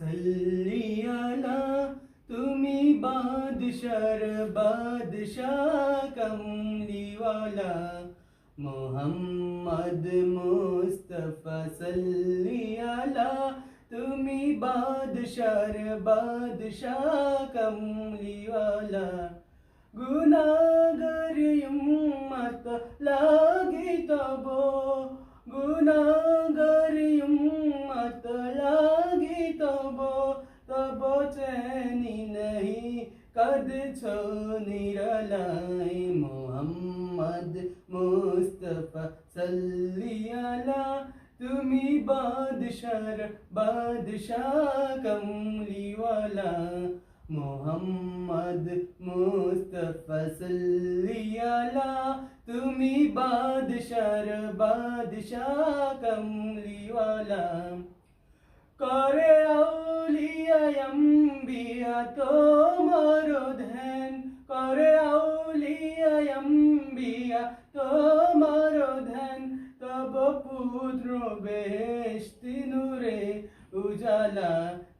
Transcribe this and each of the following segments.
সাল্লি আলা তুমি বাদশার বাদশাহ কমলিওয়ালা মোহাম্মদ মুস্তাফা সাল্লি আলা তুমি বাদশার বাদশাহ কমলিওয়ালা গুনাহগার উম্মত লাগে তব গুনাহগার উম্মত লাগে তব তব চেনি नहीं কাঁদছো নিরালাই মোহাম্মদ মুস্তাফা সাল্লি আলা তুমি বাদশার বাদশাহ কমলিওয়ালা মোহাম্মদ মুস্তাফা সাল্লি আলা তুমি বাদশার বাদশাহ কমলিওয়ালা করে আউলিয়া আম্বিয়া তোমার ধ্যান করে আউলিয়া আম্বিয়া তোমার ধ্যান তব পুত্র বেহেশতি নূরে উজালা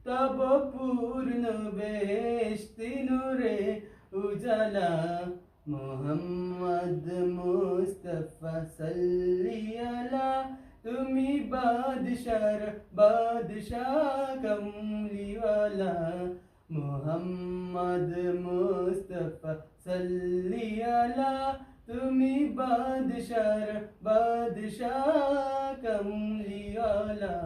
তব পূর্ণ বেহেশতি নূরে উজালা মোহাম্মদ মুস্তাফা সাল্লি আলা তুমি বাদশার বাদশাহ কমলিওয়ালা মোহাম্মদ মুস্তাফা সাল্লি আলা তুমি বাদশার বাদশাহ কমলিওয়ালা।